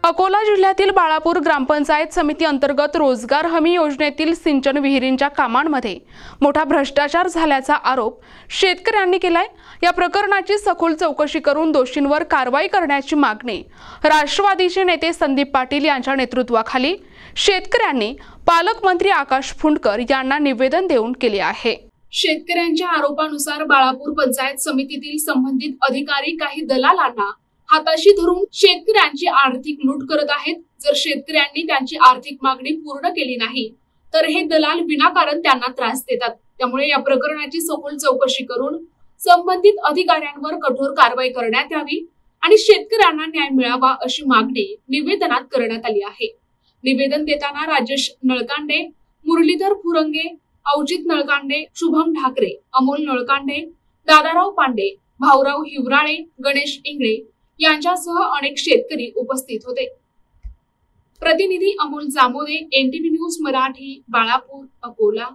अकोला जिल्ह्यातील बाळापूर ग्रामपंचायत समिती अंतर्गत रोजगार हमी योजनेतील सिंचन विहिरींच्या कामांमध्ये मोठा भ्रष्टाचार झाल्याचा आरोप शेतकऱ्यांनी केलाय। या प्रकरणाची सखोल चौकशी करून दोषींवर कारवाई करण्याची मागणी राष्ट्रवादीचे नेते संदीप पाटील यांच्या नेतृत्वाखाली शेतकऱ्यांनी पालकमंत्री आकाश फुंडकर यांना निवेदन देऊन केले आहे। शेतकऱ्यांच्या आरोपानुसार बाळापूर पंचायत समितीतील संबंधित अधिकारी काही दलालांना हाताशी धरून शेतकऱ्यांची आर्थिक लूट करत आहेत। जर शेतकऱ्यांनी त्यांची आर्थिक मागणी पूर्ण केली नाही तर हे दलाल विनाकारण त्यांना त्रास देतात। त्यामुळे या प्रकरणाची सखोल चौकशी करून संबंधित अधिकाऱ्यांवर कठोर कारवाई करण्यात यावी आणि शेतकऱ्यांना न्याय मिळावा अशी मागणी निवेदनात करण्यात आली आहे। निवेदन देताना राजेश नळकांडे, मुरलीधर फुरंगे, अवजित नळकांडे, शुभम ठाकरे, अमोल नळकांडे, दादाराव पांडे, भाऊराव हिवराळे, गणेश इंगळे यांच्यासह अनेक शेतकरी उपस्थित होते। प्रतिनिधी अमोल जामोदे, NTV न्यूज मराठी, बाळापूर, अकोला।